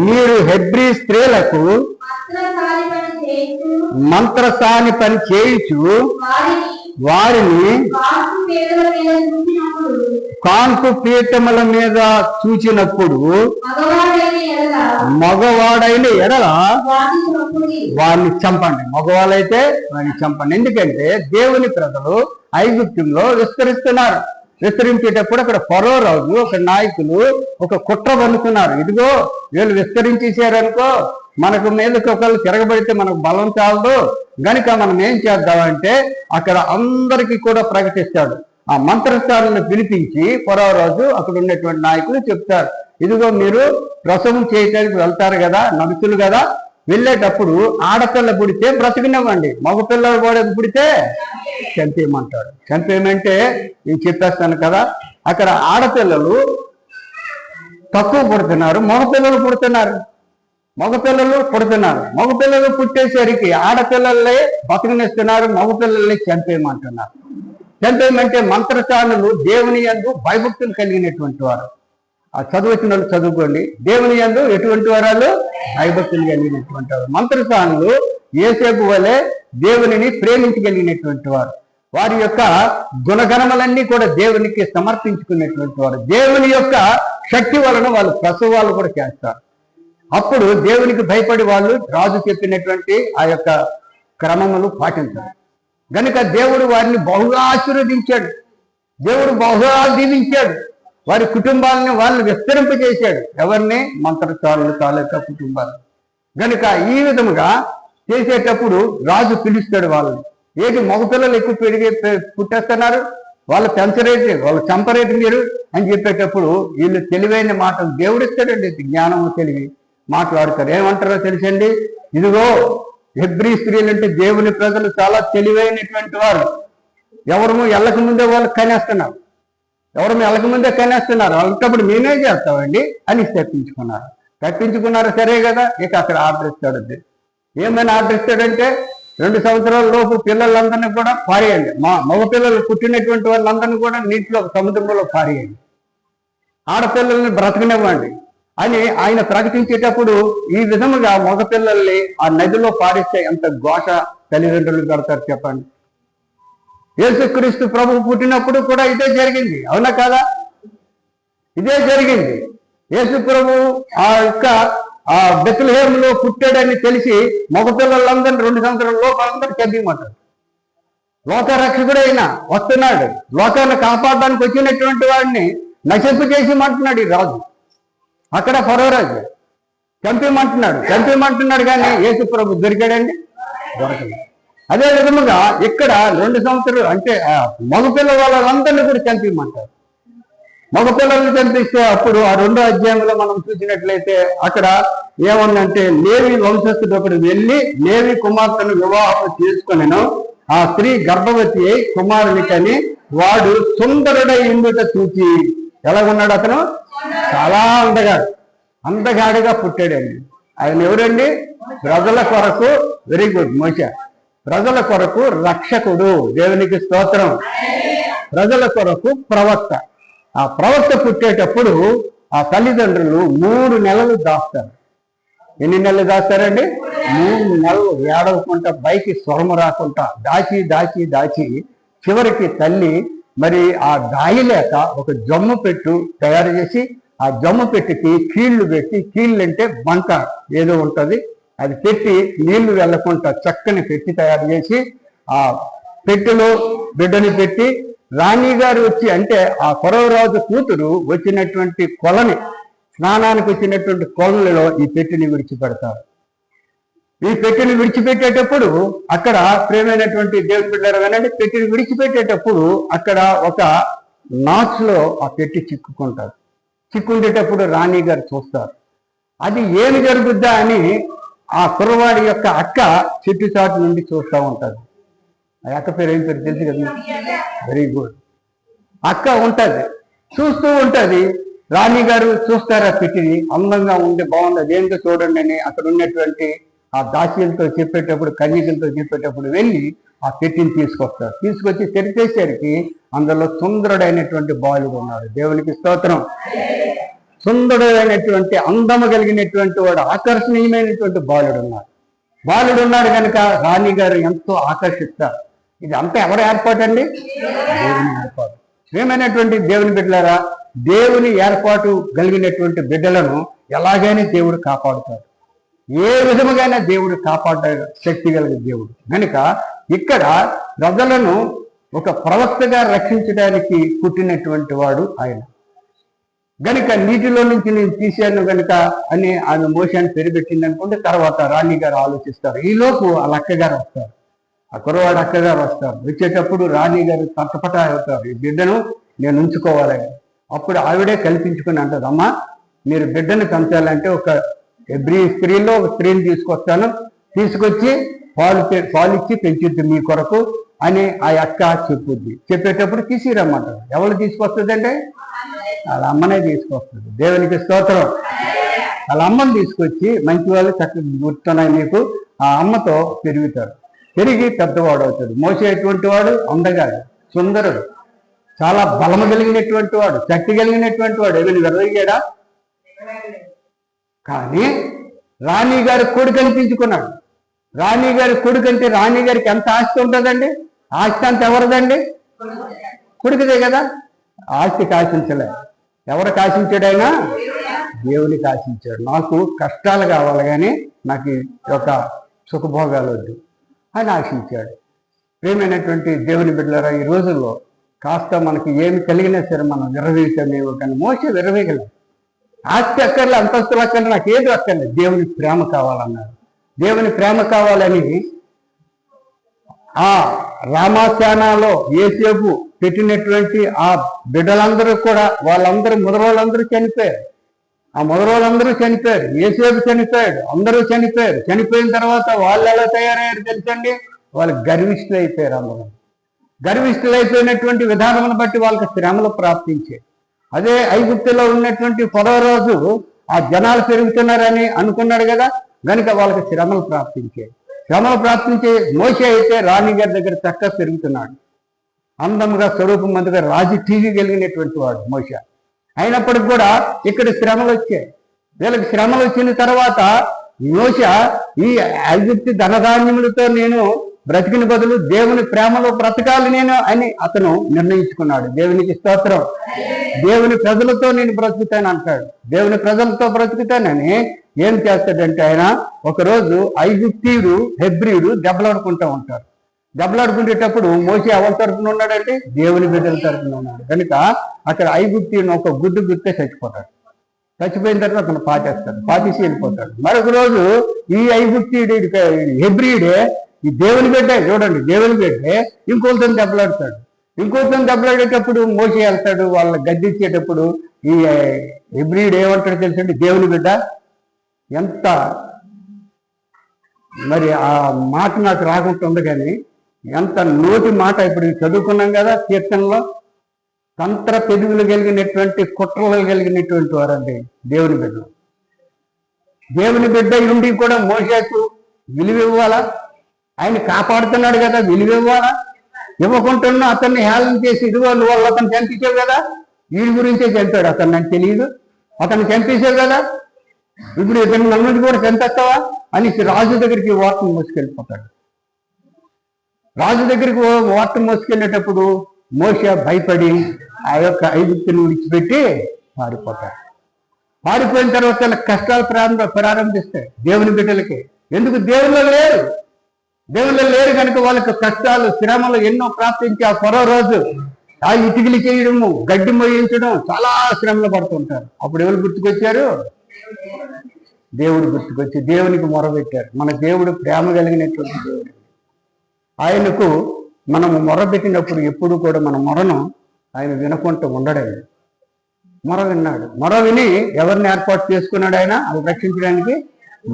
మీరు హెబ్రీ స్త్రీలకు మంత్రసాని పని చేయించు వారిని కాన్పు పీఠముల మీద చూచినప్పుడు మగవాడైన ఎడల వారిని చంపండి. మగవాళ్ళైతే వారిని చంపండి. ఎందుకంటే దేవుని ప్రజలు ఐగుప్తులో విస్తరిస్తున్నారు. విస్తరించేటప్పుడు అక్కడ ఫరో రాజు, ఒక నాయకులు ఒక కుట్ర పన్నుకున్నారు. ఇదిగో వీళ్ళు విస్తరించేసారనుకో, మనకు మీదకి ఒకళ్ళు తిరగబడితే మనకు బలం చాలదు గనుక మనం ఏం చేద్దామంటే అక్కడ అందరికీ కూడా ప్రకటిస్తాడు. ఆ మంత్రస్థానాలను పిలిపించి ఫరో రాజు అక్కడ ఉన్నటువంటి నాయకులు చెప్తారు, ఇదిగో మీరు ప్రసవం చేయడానికి వెళ్తారు కదా, నడుచులు కదా, వెళ్ళేటప్పుడు ఆడపిల్ల పుడితే బ్రతికినవ్వండి, మగపిల్లలు కూడా పుడితే చంపేయమంటాడు. చంపేయమంటే నేను చెప్పేస్తాను కదా, అక్కడ ఆడపిల్లలు తక్కువ పుడుతున్నారు, మగపిల్లలు పుడుతున్నారు. మగపిల్లలు పుట్టేసరికి ఆడపిల్లల్ని బతకనిస్తున్నారు, మగపిల్లల్ని చంపేయమంటున్నారు. చంపేయమంటే మంత్రసానులు దేవుని యందు భయభక్తులు కలిగినటువంటి వారు. ఆ చదువుతున్న వాళ్ళు చదువుకోండి. దేవుని యందు ఎటువంటి వారాలు? భయభక్తులు కలిగినటువంటి వారు. మంత్రసానులు యోసేపు వలె దేవునిని ప్రేమించగలిగినటువంటి వారు. వారి యొక్క గుణగణములన్నీ కూడా దేవునికి సమర్పించుకునేటువంటి వారు. దేవుని యొక్క శక్తి వలన వాళ్ళు ప్రసవాలు కూడా చేస్తారు. అప్పుడు దేవునికి భయపడి వాళ్ళు రాజు చెప్పినటువంటి ఆ యొక్క క్రమములు పాటించారు. గనుక దేవుడు వారిని బహుగా ఆశీర్వదించాడు, దేవుడు బహుగా దీవించాడు. వారి కుటుంబాలని వాళ్ళు విస్తరింపజేశాడు. ఎవరిని? మంత్రసానుల తాలూకా కుటుంబాలు. గనుక ఈ విధముగా చేసేటప్పుడు రాజు పిలుస్తాడు వాళ్ళని. ఏంటి మగపిల్లలు ఎక్కువ పుట్టేస్తున్నారు, వాళ్ళు పెంచరేటి, వాళ్ళు చంపరేటి మీరు అని చెప్పేటప్పుడు వీళ్ళు తెలివైన మాటలు దేవుడు ఇస్తాడండి. జ్ఞానము తెలివి మాట్లాడతారు. ఏమంటారో తెలుసండి, ఇదిగో హెబ్రీ స్త్రీలు అంటే దేవుని ప్రజలు చాలా తెలివైనటువంటి వారు. ఎవరము ఎల్లక ముందే వాళ్ళు కనేస్తున్నారు, అలాంటప్పుడు మేమే చేస్తామండి అని తప్పించుకున్నారు. సరే కదా, ఇక అక్కడ ఆర్డర్ ఇస్తాడు. ఏమైనా ఆర్డర్ ఇస్తాడంటే 2 సంవత్సరాల లోపు పిల్లలందరినీ కూడా పారేయండి, మగపిల్లలు పుట్టినటువంటి వాళ్ళందరినీ కూడా నీటిలో సముద్రంలో పారేయండి, ఆడపిల్లల్ని బ్రతకనివ్వండి అని ఆయన ప్రకటించేటప్పుడు ఈ విధముగా మగపిల్లల్ని ఆ నదిలో పారిస్తే ఎంత ఘోష తల్లిదండ్రులు కడతారు చెప్పండి. యేసుక్రీస్తు ప్రభువు పుట్టినప్పుడు కూడా ఇదే జరిగింది, అవునా కాదా? ఇదే జరిగింది. యేసు ప్రభువు ఆ యొక్క ఆ బెత్లెహేములో పుట్టాడని తెలిసి మగపిల్లలందరినీ 2 సంవత్సరాల లోపలందరూ చంపేయమంటాడు. లోకరక్షకుడు అయినా వస్తున్నాడు, లోకాన్ని కాపాడడానికి వచ్చినటువంటి వాడిని నశింపు చేసేయమంటున్నాడు ఈ రాజు. అక్కడ ఫరో రాజు చంపేయమంటున్నాడు కానీ యేసు ప్రభు దొరికాడండి? దొరకలేదు. అదే విధముగా ఇక్కడ 2 సంవత్సరాలు అంటే మగపిల్ల వాళ్ళందరినీ కూడా చంపేయమంటారు. మగపిల్లల్ని చంపిస్తే అప్పుడు ఆ 2వ అధ్యాయంలో మనం చూసినట్లయితే అక్కడ ఏముందంటే, లేవి వంశస్థుడు ఒకడు వెళ్ళి లేవి కుమార్తెను వివాహం చేసుకొనెను. ఆ స్త్రీ గర్భవతి అయి కుమారుని కని వాడు సుందరుడై ఇందుట చూచి, ఎలాగున్నాడు అతను? చాలా అందగాడిగా పుట్టాడండి. ఆయన ఎవరండి? ప్రజల కొరకు, వెరీ గుడ్ మోషే, ప్రజల కొరకు రక్షకుడు, దేవునికి స్తోత్రం. ప్రజల కొరకు ప్రవక్త. ఆ ప్రవక్త పుట్టేటప్పుడు ఆ తల్లిదండ్రులు 3 నెలలు దాస్తారు. ఎన్ని నెలలు దాస్తారండి? 3 నెలలు ఏడవకుండా, పైకి స్వరము రాకుండా దాచి చివరికి తల్లి మరి ఆ దాయలేక ఒక జమ్ము పెట్టు తయారు చేసి ఆ జమ్ము పెట్టికి కీళ్లు పెట్టి, కీళ్ళు అంటే బంక ఏదో ఉంటుంది, అది పెట్టి నీళ్లు వెళ్ళకుండా చక్కని పెట్టి తయారు చేసి ఆ పెట్టెలో బిడ్డని పెట్టి, రాణిగారు వచ్చి అంటే ఆ ఫరో రాజు కూతురు వచ్చినటువంటి కొలని, స్నానానికి వచ్చినటువంటి కొలనులలో ఈ పెట్టెని విడిచిపెడతారు. ఈ పెట్టెని విడిచిపెట్టేటప్పుడు అక్కడ ప్రేమైనటువంటి దేవుని బిడ్డలు కానండి, పెట్టెని విడిచిపెట్టేటప్పుడు అక్కడ ఒక నాచులో ఆ పెట్టి చిక్కుండేటప్పుడు రాణి గారు చూస్తారు. అది ఏమి జరుగుద్దా అని ఆ కుర్రవాడి యొక్క అక్క చెట్టు చాటు నుండి చూస్తూ ఉంటుంది. ఆ అక్క పేరు ఏం పేరు తెలుసు కదా? Very good. అక్క ఉంటుంది, చూస్తూ ఉంటుంది. రాణి గారు చూస్తారు ఆ పెట్టిని, అందంగా ఉండి బాగుంది, అదేంటో చూడండి అని అక్కడ ఉన్నటువంటి ఆ దాసీలతో చెప్పేటప్పుడు, కన్యకలతో చెప్పేటప్పుడు వెళ్ళి ఆ పెట్టిని తీసుకొచ్చి తెరిచేసరికి అందులో సుందరుడైనటువంటి బాలుడు ఉన్నాడు. దేవునికి స్తోత్రం. సుందరుడైనటువంటి అందము కలిగినటువంటి వాడు, ఆకర్షణీయమైనటువంటి బాలుడు ఉన్నాడు కనుక రాణి గారు ఎంతో ఆకర్షిస్తారు. ఇది అంతా ఎవరు ఏర్పాటు అండి? దేవుని ఏర్పాటు. ఏమైనటువంటి దేవుని బిడ్డలారా, దేవుని ఏర్పాటు కలిగినటువంటి బిడ్డలను ఎలాగైనా దేవుడు కాపాడుతాడు. ఏ విధముగానే దేవుడు కాపాడే శక్తి కలిగిన దేవుడు కనుక ఇక్కడ ప్రజలను ఒక ప్రవక్తగా రక్షించడానికి పుట్టినటువంటి వాడు ఆయన. గనుక నీటిలో నుంచి నేను తీశాను గనుక అని ఆమె మోషాన్ని పెరిపెట్టింది అనుకుంటే తర్వాత రాణి గారు ఆలోచిస్తారు. ఈలోపు వాళ్ళ అక్కగారు వస్తారు, ఆ కురవాడు అక్కగారు వస్తారు. వచ్చేటప్పుడు రాణి గారు తట్టపట అవుతారు, ఈ బిడ్డను నేను ఉంచుకోవాలని. అప్పుడు ఆవిడే కల్పించుకుని అంటది, అమ్మా మీరు బిడ్డను పెంచాలంటే ఒక ఎవ్రీ స్త్రీలో ఒక స్త్రీని తీసుకొస్తాను, తీసుకొచ్చి పాలిచ్చి పెంచుద్ది మీ కొరకు అని ఆ అక్క చెప్పుద్ది. చెప్పేటప్పుడు తీసుకురమ్మంటారు. ఎవరు తీసుకొస్తుందంటే వాళ్ళ అమ్మనే తీసుకొస్తుంది. దేవునికి స్తోత్రం. వాళ్ళ అమ్మని తీసుకొచ్చి మంచి వాళ్ళు చక్కగా గుర్తున్నాయి మీకు, ఆ అమ్మతో పెరుగుతారు. పెరిగి పెద్దవాడు అవుతాడు. మోసే ఎటువంటి వాడు అందగాడు, సుందరుడు, చాలా బలము కలిగినటువంటి వాడు, శక్తి కలిగినటువంటి వాడు. ఏమైనా విరవయ్యాడా? కానీ రాణి గారి కొడుకు అనిపించుకున్నాడు. రాణి గారి కొడుకు అంటే రాణి గారికి ఎంత ఆస్తి ఉంటుందండి? ఆస్తి అంత ఎవరిదండి? కొడుకుదే కదా. ఆస్తికి ఆశించలే. ఎవరికి ఆశించాడైనా? దేవునికి ఆశించాడు. నాకు కష్టాలు కావాలి కానీ నాకు ఒక సుఖభోగాలు వద్దు అని ఆశించాడు. ప్రియమైనటువంటి దేవుని బిడ్డలారా, ఈ రోజుల్లో కాస్త మనకి ఏమి కలిగినా సరే మనం విర్రవీగుతామేమో, కానీ మోసే విర్రవీగలేదు. ఆస్తి అక్కర్లే, అంతస్తులు అక్కర్లే, నాకు ఏది అక్కర్లేదు, దేవుని ప్రేమ కావాలన్నారు. దేవుని ప్రేమ కావాలని ఆ రామాశానాలో యేసేపు పెట్టినటువంటి ఆ బిడ్డలందరూ కూడా వాళ్ళందరూ ముదరోళ్ళందరూ చనిపోయారు. ఆ ముదరోళ్ళందరూ చనిపోయారు, యేసేపు చనిపోయాడు, అందరూ చనిపోయారు. చనిపోయిన తర్వాత వాళ్ళు ఎలా తయారయ్యారు తెలుసండి? వాళ్ళు గర్విష్ఠులు అయిపోయారు. అందరూ గర్విష్ఠులు అయిపోయినటువంటి విధానమును బట్టి వాళ్ళకి శ్రమలు ప్రాప్తించాయి. అదే ఐగుప్తులో ఉన్నటువంటి ఫరో రోజు ఆ జనాలు పెరుగుతున్నారని అనుకున్నాడు కదా, కనుక వాళ్ళకి శ్రమలు ప్రాప్తించాయి. శ్రమలు ప్రాప్తించే మోషే అయితే రాణి గారి దగ్గర చక్కగా పెరుగుతున్నాడు. అందముగా స్వరూపమంతుగా రాజు టీవీ కలిగినటువంటి వాడు మోషే. అయినప్పటికి కూడా ఇక్కడ శ్రమలు వచ్చాయి. వీళ్ళకి శ్రమలు వచ్చిన తర్వాత మోషే ఈ ఐగుప్తు ధనధాన్యములతో నేను బ్రతికిన బదులు దేవుని ప్రేమలో బ్రతకాలి నేను అని అతను నిర్ణయించుకున్నాడు. దేవునికి స్తోత్రం. దేవుని ప్రజలతో నేను బ్రతుకుతాను అంటాడు. దేవుని ప్రజలతో బ్రతుకుతానని ఏం చేస్తాడంటే ఆయన ఒకరోజు ఐగుప్తీయుడు హెబ్రీయుడు దెబ్బలాడుకుంటూ ఉంటారు. దెబ్బలాడుకునేటప్పుడు మోషే ఎవరి తరపున ఉన్నాడంటే దేవుని బిడ్డల తరపున ఉన్నాడు. కనుక అక్కడ ఐగుప్తీయుని ఒక గుడ్డు గుర్తే చచ్చిపోతాడు. చచ్చిపోయిన తర్వాత అతను పాటేస్తాడు, పాటేసి వెళ్ళిపోతాడు. మరొక రోజు ఈ ఐగుప్తీయుడు హెబ్రీయుడే ఈ దేవుని బిడ్డ, చూడండి దేవుని బిడ్డే ఇంకొకరితో దెబ్బలాడతాడు. ఇంకొకరితో దెబ్బలాడేటప్పుడు మోషే వెళ్తాడు. వాళ్ళని గద్దించేటప్పుడు ఈ హెబ్రీయుడు ఏమంటాడు తెలుసండి? దేవుని బిడ్డ ఎంత మరి ఆ మాట నాకు రాకుంటుంది కానీ ఎంత నోటి మాట. ఇప్పుడు చదువుకున్నాం కదా కీర్తనలో, తంత్ర పెదుగులు కలిగినటువంటి కుట్రలు కలిగినటువంటి వారండి దేవుని బిడ్డ. దేవుని బిడ్డ ఉండి కూడా మోషేకు విలువ ఇవ్వాలా? ఆయన కాపాడుతున్నాడు కదా, విలువ ఇవ్వాలా? ఇవ్వకుంటున్నా అతన్ని హేళన చేసి ఇదిగో వాళ్ళు అతను చంపించావు కదా, వీడి గురించే చంపాడు అతను, నాకు తెలియదు, అతను చంపేశావు కదా, ఇప్పుడు ఇతను నన్ను కూడా చంపేస్తావా అని రాజు దగ్గరికి వార్తను మోసుకెళ్ళిపోతాడు. రాజు దగ్గరికి వార్తను మోసుకెళ్ళేటప్పుడు మోషే భయపడి ఆ యొక్క ఐగుప్తుని విడిచిపెట్టి పారిపోతాడు. పారిపోయిన తర్వాత కష్టాలు ప్రారంభిస్తాయి దేవుని బిడ్డలకి. ఎందుకు? దేవుళ్ళు లేరు కనుక వాళ్ళకి కష్టాలు శ్రమలు ఎన్నో ప్రాప్తించి ఆ ఫరో రోజు ఆ ఇటుకలు చేయడము, గడ్డి మోయించడం, చాలా శ్రమలు పడుతుంటారు. అప్పుడు ఎవరు గుర్తుకొచ్చారు? దేవుడు గుర్తుకొచ్చి దేవునికి మొరబెట్టారు. మన దేవుడు ప్రేమ కలిగినటువంటి దేవుడు. ఆయనకు మనము మొరబెట్టినప్పుడు ఎప్పుడు కూడా మన మొరను ఆయన వినకుంటూ ఉండడండి. మొర విన్నాడు. మొర విని ఎవరిని ఏర్పాటు చేసుకున్నాడు? ఆయన అది రక్షించడానికి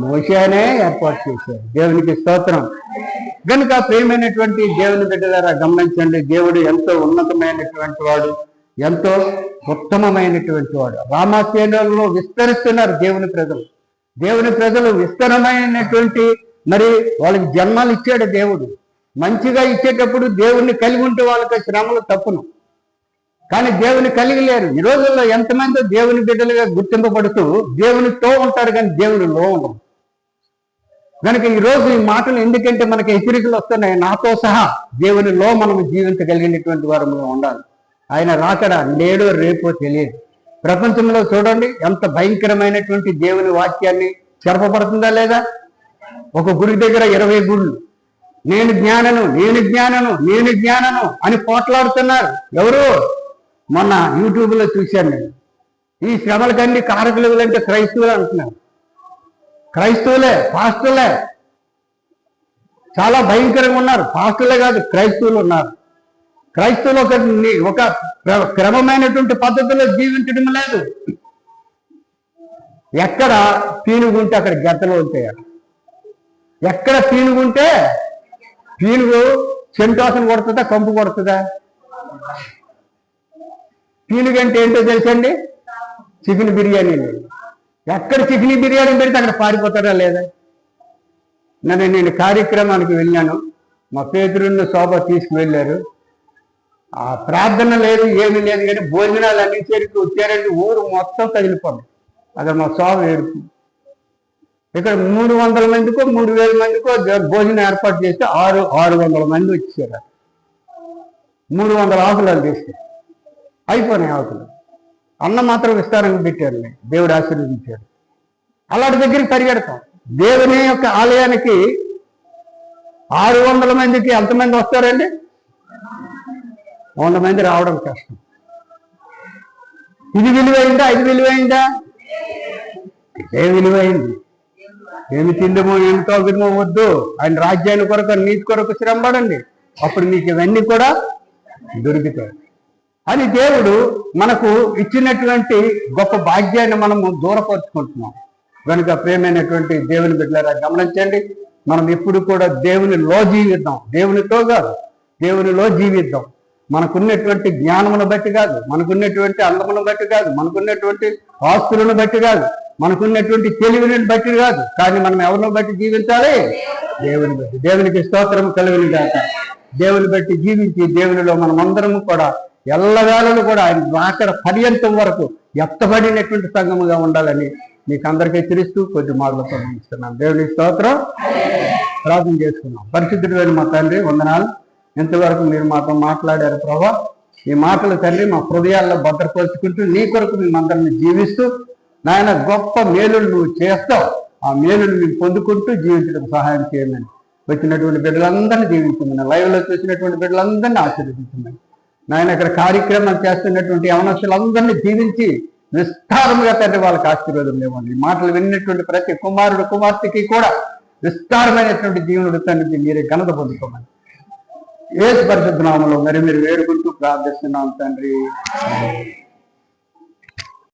మోషేనే ఏర్పాటు చేశాడు. దేవునికి స్తోత్రం. కనుక ప్రియమైనటువంటి దేవుని బిడ్డలారా గమనించండి, దేవుడు ఎంతో ఉన్నతమైనటువంటి వాడు, ఎంతో ఉత్తమమైనటువంటి వాడు. రామాసేనలో విస్తరిస్తున్నారు దేవుని ప్రజలు విస్తరమైనటువంటి మరి వాళ్ళకి జన్మలు ఇచ్చాడు దేవుడు. మంచిగా ఇచ్చేటప్పుడు దేవుణ్ణి కలిగి ఉంటే వాళ్ళకి శ్రమలు తప్పును, కానీ దేవుని కలిగి లేరు. ఈ రోజుల్లో ఎంతమంది దేవుని బిడ్డలుగా గుర్తింపబడుతూ దేవునితో ఉంటారు కానీ దేవునిలో ఉండరు. కనుక ఈరోజు ఈ మాటలు ఎందుకంటే మనకి హెచ్చరికలు వస్తున్నాయి. నాతో సహా దేవునిలో మనం జీవించగలిగినటువంటి వారు ఉండాలి. ఆయన రాకడా నేడో రేపో తెలియదు. ప్రపంచంలో చూడండి ఎంత భయంకరమైనటువంటి దేవుని వాక్యాన్ని చెరపబడుతుందా లేదా? ఒక గుడి దగ్గర 20 గుళ్ళు నేను జ్ఞానను నేను జ్ఞానను నేను జ్ఞానను అని పోట్లాడుతున్నారు. ఎవరు? మొన్న యూట్యూబ్లో చూశాను నేను. ఈ శ్రమలకన్నీ కారకులు అంటే క్రైస్తవులు అంటున్నారు. క్రైస్తవులే, పాస్టర్లే చాలా భయంకరంగా ఉన్నారు. పాస్టర్లే కాదు, క్రైస్తవులు ఉన్నారు. క్రైస్తవులు ఒక క్రమమైనటువంటి పద్ధతిలో జీవించడం లేదు. ఎక్కడ పీనుగుంటే అక్కడ గద్దలు ఉంటాయి. ఎక్కడ పీనుగుంటే పీనుగు చెంటాసన కొడుతుందా, కంపు కొడుతుందా? పీనుగు అంటే ఏంటో తెలుసండి? చికెన్ బిర్యానీ. ఎక్కడ చికెన్ బిర్యానీ పెడితే అక్కడ పారిపోతారా లేదా? నేను కార్యక్రమానికి వెళ్ళాను. మా పేదరున్న శోభ తీసుకువెళ్ళారు. ఆ ప్రార్థన లేదు, ఏమీ లేదు, కానీ భోజనాలు అన్ని చేరికి వచ్చారంటే ఊరు మొత్తం కదిలిపోండి. అక్కడ మా శోభ ఏడుపు. ఇక్కడ 300 మందికో 3000 మందికో భోజనం ఏర్పాటు చేస్తే 600 మంది వచ్చారు. 300 ఆకులు తీస్తే అయిపోయినాయి ఆకులు. అన్నం మాత్రం విస్తారంగా పెట్టారు. దేవుడు ఆశీర్వదించాడు. అలాంటి దగ్గరికి పరిగెడతాం. దేవుని యొక్క ఆలయానికి 600 మందికి ఎంతమంది వస్తారండి? 100 మంది రావడం కష్టం. ఇది విలువైందా? ఇది విలువైందా? ఇదే విలువైంది. ఏమి తిండమో ఏమి తాగుదమో వద్దు, ఆయన రాజ్యాన్ని కొరకు నీతి కొరకు శ్రమపడండి, అప్పుడు మీకు ఇవన్నీ కూడా దొరుకుతాయి అని దేవుడు మనకు ఇచ్చినటువంటి గొప్ప భాగ్యాన్ని మనము దూరపరుచుకుంటున్నాం. కనుక ప్రేమైనటువంటి దేవుని బిడ్డలారా గమనించండి, మనం ఎప్పుడు కూడా దేవునిలో జీవిద్దాం. దేవునితో కాదు, దేవునిలో జీవిద్దాం. మనకున్నటువంటి జ్ఞానమును బట్టి కాదు, మనకున్నటువంటి అందమును బట్టి కాదు, మనకున్నటువంటి ఆస్తులను బట్టి కాదు, మనకున్నటువంటి తెలివిని బట్టి కాదు, కానీ మనం ఎవరిని బట్టి జీవించాలి? దేవుని బట్టి. దేవునికి స్తోత్రం కలుగును గాక. దేవుని బట్టి జీవించి దేవునిలో మనం అందరము కూడా ఎల్లవేళలు కూడా ఆయన రాకడ పర్యంతం వరకు ఎత్తబడినటువంటి సంఘముగా ఉండాలని మీకు అందరికీ హెచ్చరిస్తూ కొద్ది మాటలతో ముగిస్తున్నాను. దేవుని స్తోత్రం. ప్రార్థన చేసుకున్నాం. పరిశుద్ధుడైన మా తండ్రి వందనాలు. ఎంతవరకు మీరు మాతో మాట్లాడారు ప్రభా. ఈ మాటలు తండ్రి మా హృదయాల్లో భద్రపరుచుకుంటూ నీ కొరకు మేమందరిని జీవిస్తూ నాయన గొప్ప మేలులు నువ్వు చేస్తావు. ఆ మేలును మేము పొందుకుంటూ జీవించడం సహాయం చేయమని. వచ్చినటువంటి బిడ్డలందరినీ జీవించమని, లైవ్లో చూసినటువంటి బిడ్డలందరినీ ఆశీర్వదించమని నాయన. ఇక్కడ కార్యక్రమం చేస్తున్నటువంటి యవనస్తులందరినీ జీవించి విస్తారంగా తండ్రి వాళ్ళకి ఆశీర్వాదం లేవండి. మాటలు విన్నటువంటి ప్రతి కుమారుడు కుమార్తెకి కూడా విస్తారమైనటువంటి జీవనుడు తండ్రి మీరే ఘనత పొందుకోమని యేసు పరిశుద్ధ నామములో మరి మీరు వేడుకుంటూ ప్రార్థిస్తున్నాం తండ్రి.